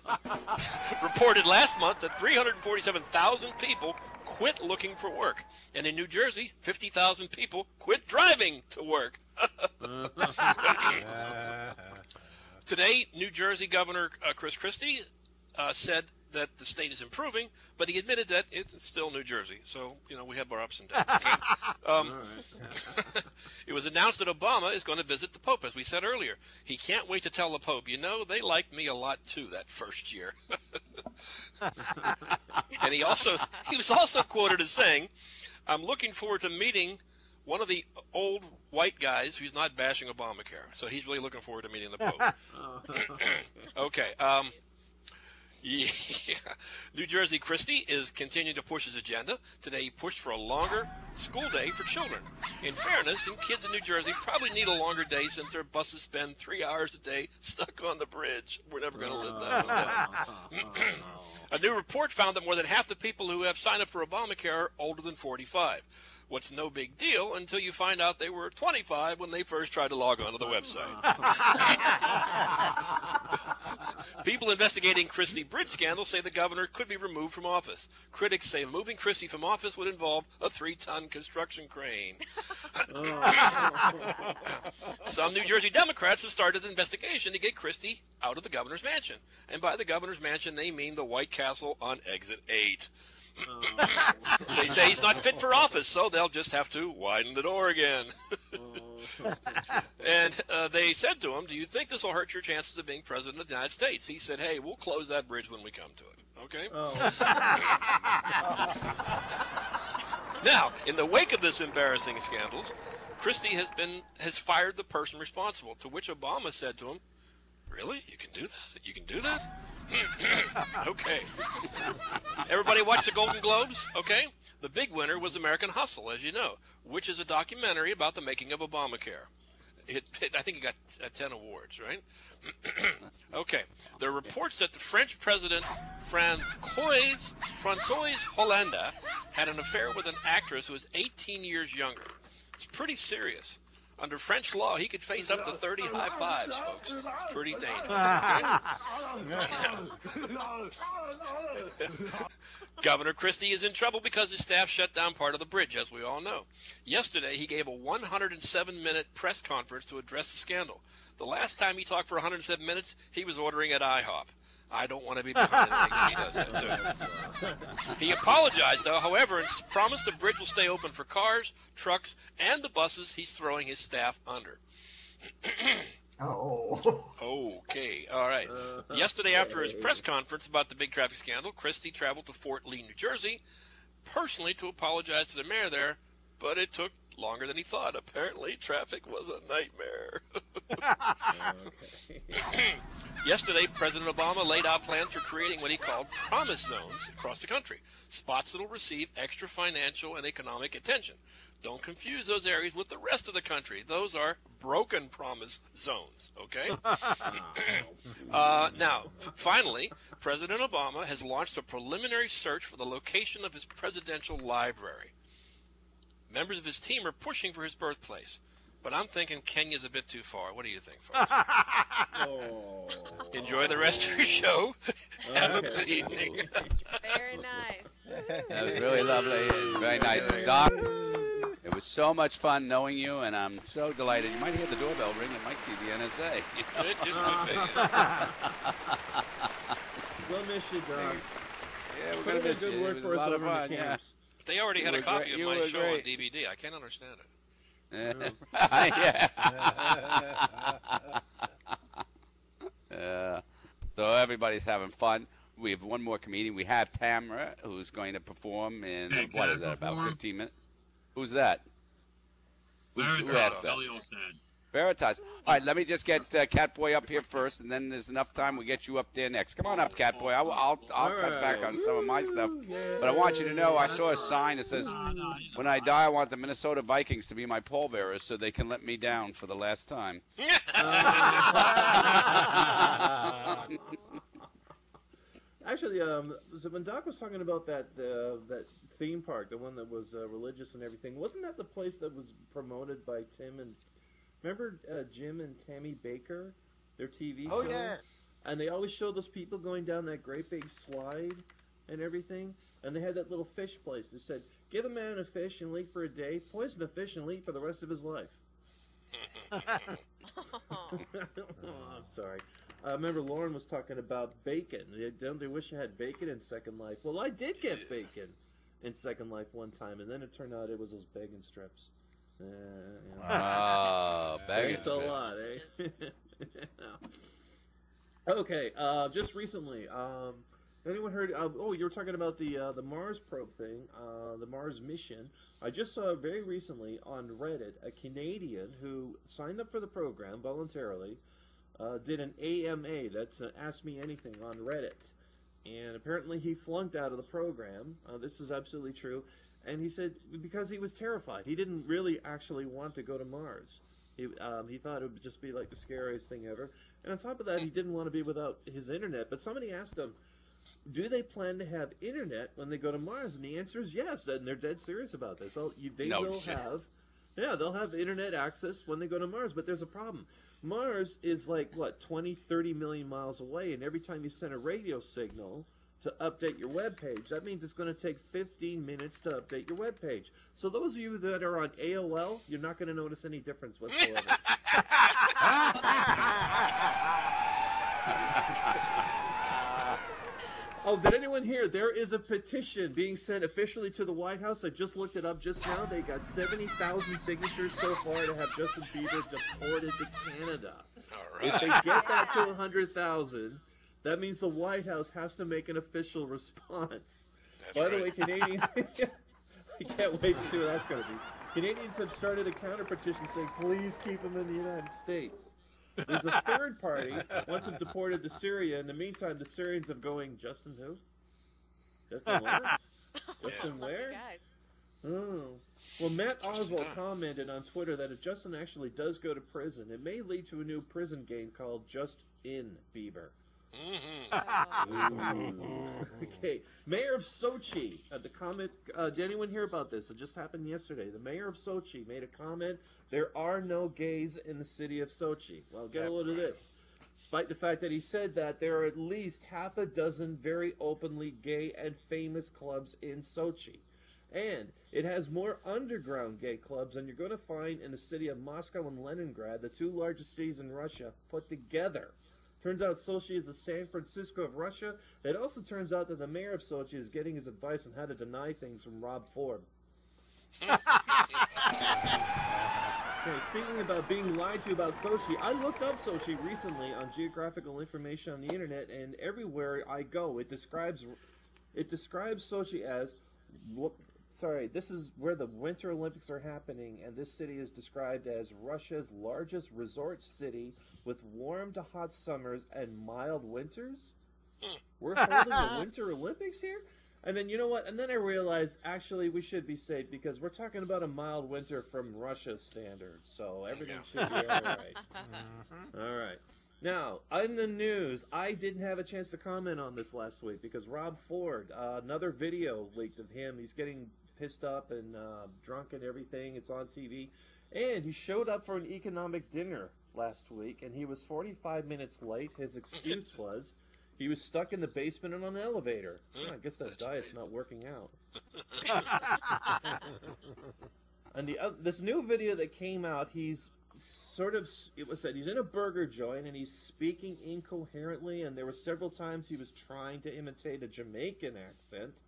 reported last month that 347,000 people quit looking for work. And in New Jersey, 50,000 people quit driving to work. Today, New Jersey Governor Chris Christie said that the state is improving, but he admitted that it's still New Jersey. So, we have our ups and downs. It was announced that Obama is going to visit the Pope, as we said earlier. He can't wait to tell the Pope, they liked me a lot, too, that first year. And he was also quoted as saying, I'm looking forward to meeting one of the old white guys who's not bashing Obamacare. So he's really looking forward to meeting the Pope. Okay. Yeah. New Jersey Christie is continuing to push his agenda. Today he pushed for a longer school day for children. In fairness, kids in New Jersey probably need a longer day since their buses spend 3 hours a day stuck on the bridge. We're never going to live that one down. A new report found that more than half the people who have signed up for Obamacare are older than 45. What's no big deal until you find out they were 25 when they first tried to log on to the website. People investigating Christie bridge scandal say the governor could be removed from office. Critics say moving Christie from office would involve a 3-ton construction crane. Some New Jersey Democrats have started an investigation to get Christie out of the governor's mansion. And by the governor's mansion, they mean the White Castle on Exit 8. They say he's not fit for office, so they'll just have to widen the door again. And they said to him, do you think this will hurt your chances of being president of the United States? He said, hey, we'll close that bridge when we come to it. Okay? Now, in the wake of this embarrassing scandals, Christie has fired the person responsible, to which Obama said to him, really? You can do that? You can do that? Okay. Everybody watch the Golden Globes? Okay. The big winner was American Hustle, as you know, which is a documentary about the making of Obamacare. I think it got 10 awards, right? Okay. There are reports that the French president François Hollande had an affair with an actress who was 18 years younger. It's pretty serious. Under French law, he could face up to 30 high fives, folks. It's pretty dangerous. Okay? Governor Christie is in trouble because his staff shut down part of the bridge, as we all know. Yesterday, he gave a 107-minute press conference to address the scandal. The last time he talked for 107 minutes, he was ordering at IHOP. I don't want to be behind him when he does that, too. He apologized, though, however, and promised the bridge will stay open for cars, trucks, and the buses he's throwing his staff under. Oh. Okay, all right. Yesterday, after his press conference about the big traffic scandal, Christie traveled to Fort Lee, New Jersey, personally to apologize to the mayor there, but it took longer than he thought. Apparently, traffic was a nightmare. Yesterday, President Obama laid out plans for creating what he called promise zones across the country, spots that will receive extra financial and economic attention. Don't confuse those areas with the rest of the country. Those are broken promise zones, okay? Now, finally, President Obama has launched a preliminary search for the location of his presidential library. Members of his team are pushing for his birthplace, but I'm thinking Kenya's a bit too far. What do you think, folks? Enjoy the rest of your show. Have a good evening. Very nice. That was really lovely and very nice. Doc, it was so much fun knowing you, and I'm so delighted. You might hear the doorbell ring. It might be the NSA. You know? It just could be. We'll miss you, Doc. Yeah, we're going to miss you. Good work for us over in the camps. But they already had a copy of my show on DVD. I can't understand it. Yeah. So everybody's having fun. We have one more comedian. We have Tamara, who's going to perform in, what is that, about 15 minutes? Who's that? Who asked that? Veritas. All right, let me just get Catboy up here first, and then there's enough time we'll get you up there next. Come on up, Catboy. I'll cut back on some of my stuff. But I want you to know I saw a sign that says, when I die, I want the Minnesota Vikings to be my pallbearers so they can let me down for the last time. Actually, so when Doc was talking about that theme park, the one that was religious and everything, wasn't that the place that was promoted by Tim and... Remember Jim and Tammy Baker, their TV show? Oh, yeah. And they always show those people going down that great big slide and everything. And they had that little fish place. They said, give a man a fish and leave for a day, poison the fish and leave for the rest of his life. I'm sorry. I remember Lauren was talking about bacon. Don't they wish I had bacon in Second Life? Well, I did get bacon in Second Life one time, and then it turned out it was those bacon strips. Thanks a lot, eh? Okay, just recently, anyone heard? You were talking about the Mars probe thing, the Mars mission. I just saw very recently on Reddit a Canadian who signed up for the program voluntarily, did an AMA, that's Ask Me Anything on Reddit, and apparently he flunked out of the program. This is absolutely true. And he said because he was terrified. He didn't really actually want to go to Mars. He thought it would just be like the scariest thing ever. And on top of that, he didn't want to be without his internet. But somebody asked him, do they plan to have internet when they go to Mars? And the answer is yes. And they're dead serious about this. They'll have internet access when they go to Mars. But there's a problem. Mars is like, 20, 30 million miles away. And every time you send a radio signal to update your web page, that means it's going to take 15 minutes to update your web page. So those of you that are on AOL, you're not going to notice any difference whatsoever. Oh, did anyone hear? There is a petition being sent officially to the White House. I just looked it up just now. They got 70,000 signatures so far to have Justin Bieber deported to Canada. All right. If they get that to 100,000... that means the White House has to make an official response. By the way, Canadians... I can't wait to see what that's going to be. Canadians have started a counter-petition saying, please keep him in the United States. There's a third party, wants him deported to Syria. In the meantime, the Syrians are going, Justin who? Justin where? Justin where? Oh. Well, Matt Oswald commented on Twitter that if Justin actually does go to prison, it may lead to a new prison game called Just in Bieber. Okay, Mayor of Sochi. The comment. Did anyone hear about this? It just happened yesterday. The mayor of Sochi made a comment. There are no gays in the city of Sochi. Well, get a load of this. Despite the fact that he said that, there are at least half a dozen very openly gay and famous clubs in Sochi. And it has more underground gay clubs than you're going to find in the city of Moscow and Leningrad, the two largest cities in Russia, put together. Turns out Sochi is the San Francisco of Russia. It also turns out that the mayor of Sochi is getting his advice on how to deny things from Rob Ford. Okay, speaking about being lied to about Sochi, I looked up Sochi recently on geographical information on the internet, and everywhere I go, it describes Sochi as, sorry, this is where the Winter Olympics are happening, and this city is described as Russia's largest resort city with warm to hot summers and mild winters. We're holding the Winter Olympics here? And then, you know what? And then I realized, actually, we should be safe because we're talking about a mild winter from Russia's standards. So everything should be all right. All right. Now, in the news, I didn't have a chance to comment on this last week because Rob Ford, another video leaked of him. He's getting pissed up and drunk and everything. It's on TV. And he showed up for an economic dinner last week, and he was 45 minutes late. His excuse was he was stuck in the basement and on an elevator. I guess that diet's not working out. And this new video that came out, he's it was said he's in a burger joint and he's speaking incoherently, and there were several times he was trying to imitate a Jamaican accent,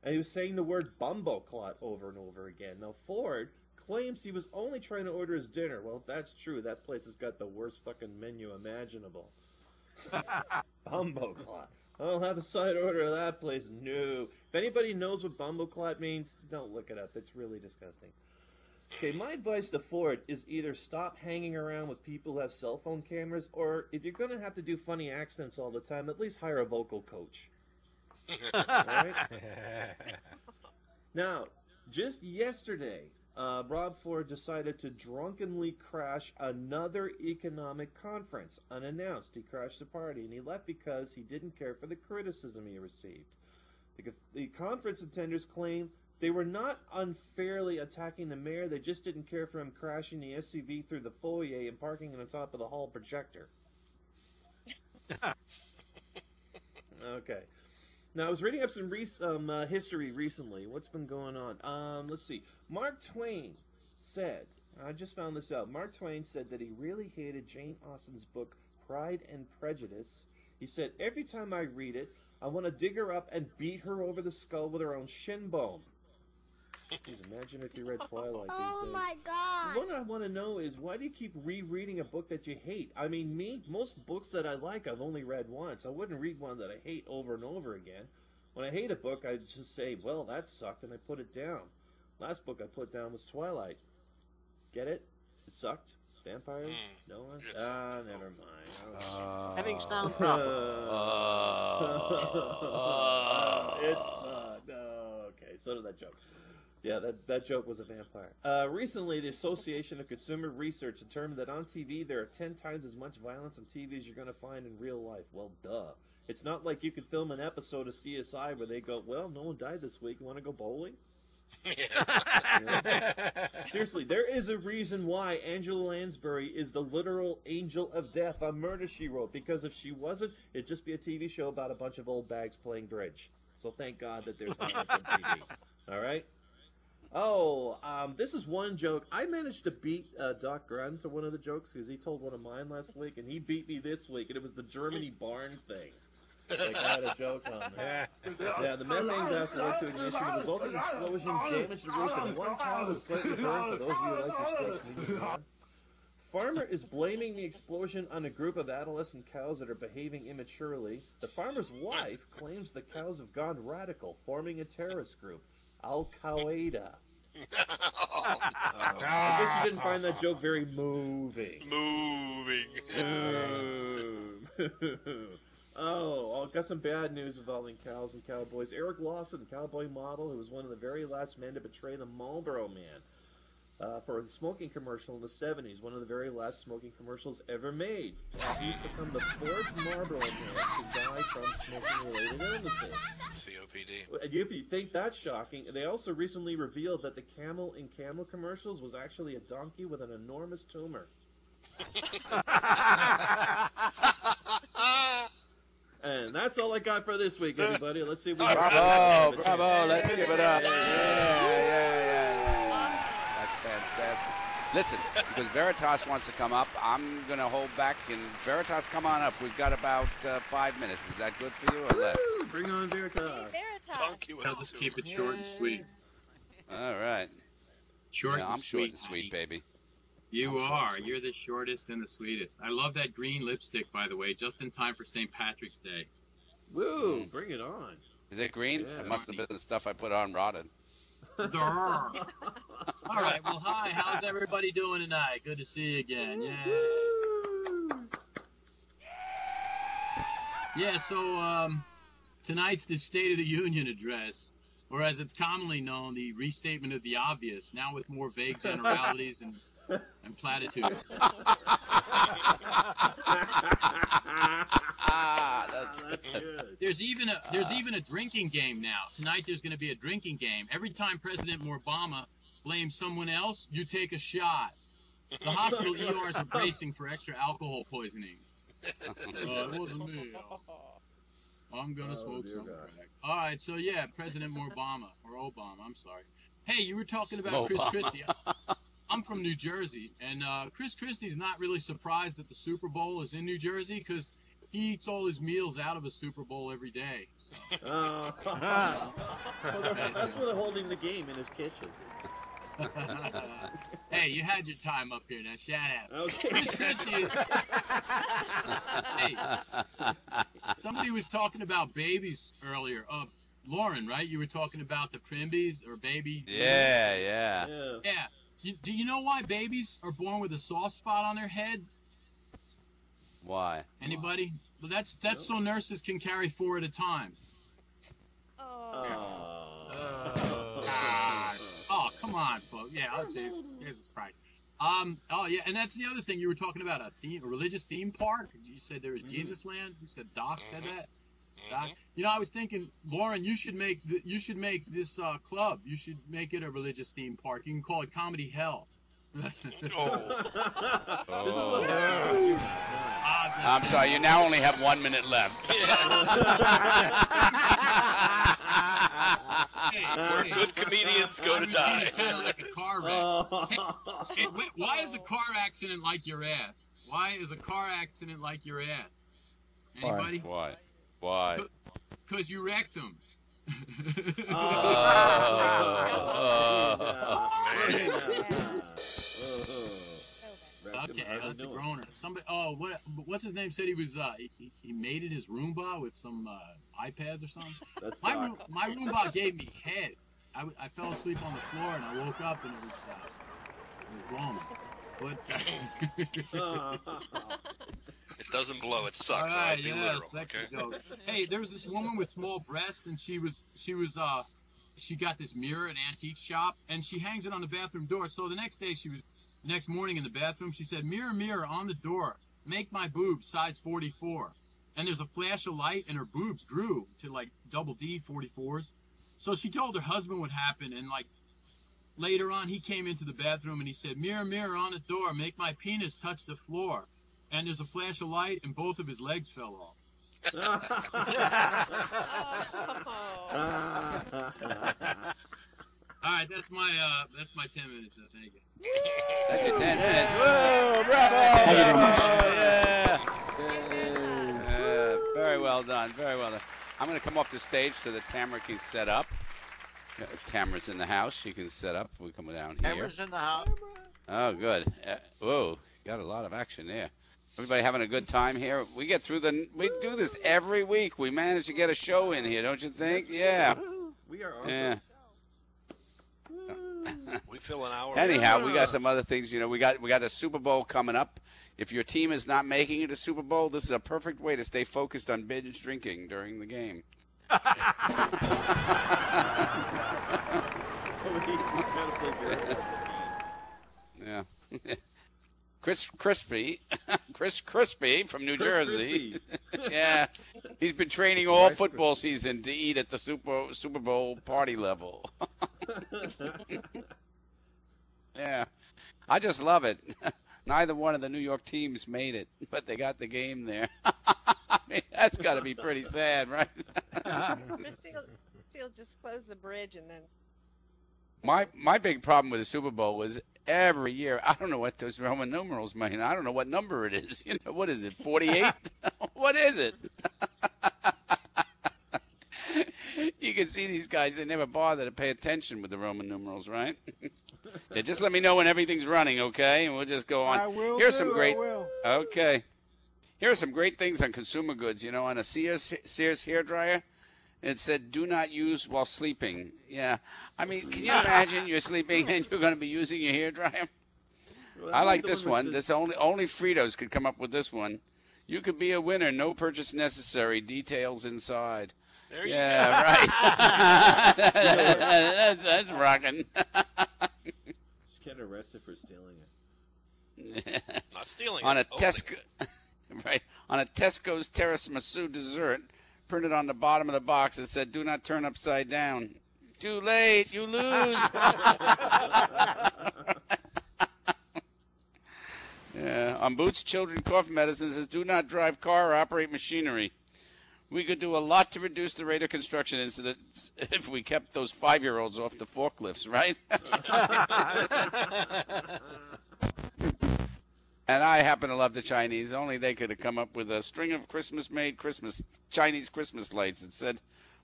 and he was saying the word bumbleclot over and over again. Now, Ford claims he was only trying to order his dinner. Well, if that's true, that place has got the worst fucking menu imaginable. Bumbleclot. I'll have a side order of that place. No. If anybody knows what bumbleclot means, don't look it up. It's really disgusting. Okay, my advice to Ford is either stop hanging around with people who have cell phone cameras, or if you're going to have to do funny accents all the time, at least hire a vocal coach. Alright? Now, just yesterday, Rob Ford decided to drunkenly crash another economic conference, unannounced. He crashed the party, and he left because he didn't care for the criticism he received. The conference attenders claimed they were not unfairly attacking the mayor, they just didn't care for him crashing the SUV through the foyer and parking on the top of the hall projector. Okay. Now, I was reading up some history recently. What's been going on? Let's see. Mark Twain said, I just found this out, Mark Twain said that he really hated Jane Austen's book, Pride and Prejudice. He said, every time I read it, I want to dig her up and beat her over the skull with her own shin bone. Please imagine if you read Twilight these days. Oh my God! What I want to know is, why do you keep rereading a book that you hate? I mean, most books that I like, I've only read once. I wouldn't read one that I hate over and over again. When I hate a book, I just say, well, that sucked, and I put it down. Last book I put down was Twilight. Get it? It sucked? Vampires? No one? Never mind. Having sound It sucked. Okay, so did that joke. Yeah, that joke was a vampire. Recently, the Association of Consumer Research determined that on TV there are 10 times as much violence on TV as you're going to find in real life. Well, duh. It's not like you could film an episode of CSI where they go, well, no one died this week. You want to go bowling? Seriously, there is a reason why Angela Lansbury is the literal angel of death on Murder, She Wrote. Because if she wasn't, it'd just be a TV show about a bunch of old bags playing bridge. So thank God that there's violence on TV. All right? Oh, this is one joke. I managed to beat Doc Grun to one of the jokes because he told one of mine last week, and he beat me this week, and it was the Germany barn thing. Like, I had a joke on there. Yeah, the methane gas led to ignition. The resulting explosion damaged the roof, and one cow was slightly burned, for those of you who like your steaks medium rare. Farmer is blaming the explosion on a group of adolescent cows that are behaving immaturely. The farmer's wife claims the cows have gone radical, forming a terrorist group, Al-Qaeda. I guess you didn't find that joke very moving. Oh, I've got some bad news involving cows and cowboys. Eric Lawson, cowboy model, who was one of the very last men to betray the Marlboro Man for a smoking commercial in the 70s, one of the very last smoking commercials ever made. He's become the fourth Marlboro Man to die from smoking-related illnesses. COPD. And if you think that's shocking, they also recently revealed that the camel in camel commercials was actually a donkey with an enormous tumor. And that's all I got for this week, everybody. Let's see if we Bravo! Let's give it up. Yeah. That's fantastic. Listen, because Veritas wants to come up, I'm going to hold back. And Veritas, come on up. We've got about 5 minutes. Is that good for you or less? Bring on Veritas. I'll just keep it short and sweet. All right. Short and I'm sweet. short and sweet, baby. You are. You're the shortest and the sweetest. I love that green lipstick, by the way, just in time for St. Patrick's Day. Woo! Bring it on. Is it green? Yeah. It must have been the stuff I put on rotted. All right. Well, hi. How's everybody doing tonight? Good to see you again. Yeah. Yeah. So tonight's the State of the Union address, or as it's commonly known, the restatement of the obvious. Now with more vague generalities and platitudes. That's good. There's even a drinking game now. Tonight there's going to be a drinking game. Every time President Obama blames someone else, you take a shot. The hospital ERs are bracing for extra alcohol poisoning. It wasn't me. I'm going to smoke some crack. All right, so yeah, President Obama, or Obama, I'm sorry. Hey, you were talking about Chris Christie. I'm from New Jersey, and Chris Christie's not really surprised that the Super Bowl is in New Jersey because he eats all his meals out of a Super Bowl every day. So. That's where they're holding the game, in his kitchen. Hey, you had your time up here. Now shut up. Okay. Chris Christie. Hey, somebody was talking about babies earlier. Lauren, right? You were talking about the Primbies or baby. Yeah. Do you know why babies are born with a soft spot on their head? Why? Anybody? Well, that's so nurses can carry 4 at a time. Oh, come on, folks. Yeah, oh, Jesus Christ. Oh, yeah, and that's the other thing. You were talking about a religious theme park. You said there was Jesus Land. You said Doc said that. Doc. You know, I was thinking, Lauren, you should make this club. You should make it a religious theme park. You can call it Comedy Hell. I'm sorry, you now only have 1 minute left. Where good comedians go to die. Kind of like a car wreck. Hey, why is a car accident like your ass? Why is a car accident like your ass? Anybody? Why? Because you wrecked him. Okay, that's a groaner. Somebody. Oh, what's his name? Said he was. He mated his Roomba with some iPads or something. That's my Roomba gave me head. I fell asleep on the floor and I woke up and it was blowing. It doesn't blow. It sucks. All right, Be yeah, literal. sexy Okay. jokes. Hey, there was this woman with small breasts, and she got this mirror at an antique shop, and she hangs it on the bathroom door. So the next morning in the bathroom, she said, "Mirror, mirror on the door, make my boobs size 44." And there's a flash of light, and her boobs grew to like double D 44s. So she told her husband what happened, and like later on, he came into the bathroom and he said, "Mirror, mirror on the door, make my penis touch the floor." And there's a flash of light, and both of his legs fell off. All right, that's my 10 minutes. Thank you. That's your 10 minutes. Whoa, bravo! Thank you very much. Yeah. Very well done. Very well done. I'm going to come off the stage so that Tamara can set up. If Tamara's in the house, she can set up. We come down here. Cameras in the house. Oh, good. Whoa, got a lot of action there. Everybody having a good time here? We get through we do this every week. We manage to get a show in here, don't you think? Yeah. We are awesome. Yeah. We fill an hour. Anyhow, we got some other things. You know, we got the Super Bowl coming up. If your team is not making it to Super Bowl, this is a perfect way to stay focused on binge drinking during the game. Yeah. Chris Crispy from New Jersey. Yeah, he's been training all football season to eat at the Super Bowl party level. Yeah, I just love it. Neither one of the New York teams made it, but they got the game there. I mean, that's got to be pretty sad, right? She'll just close the bridge and then. My big problem with the Super Bowl was every year, I don't know what those Roman numerals mean. I don't know what number it is. You know, what is it, 48? What is it? You can see these guys, they never bother to pay attention with the Roman numerals, right? Yeah, just let me know when everything's running, okay? And we'll just go on. I will. Here's some great. I will. Okay. Here are some great things on consumer goods. You know, on a Sears hairdryer, it said, "Do not use while sleeping." Yeah. I mean, can you imagine you're sleeping and you're going to be using your hairdryer? Well, I like the this where one. it This only Fritos could come up with this one. You could be a winner. No purchase necessary. Details inside. There you Yeah, right. that's rocking. Just get arrested for stealing it. Not stealing On a it. opening Tesco, right? On a Tesco's tiramisu dessert, printed on the bottom of the box, it said, "Do not turn upside down." Too late, you lose. Yeah. On Boots Children Cough Medicine, it says, "Do not drive car or operate machinery." We could do a lot to reduce the rate of construction incidents if we kept those 5-year-olds off the forklifts, right? And I happen to love the Chinese. Only they could have come up with a string of Christmas-made Chinese Christmas lights that said,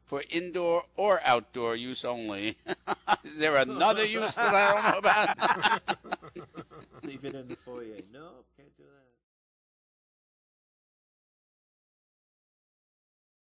"For indoor or outdoor use only." Is there another use that I don't know about? Leave it in the foyer. No, can't do that.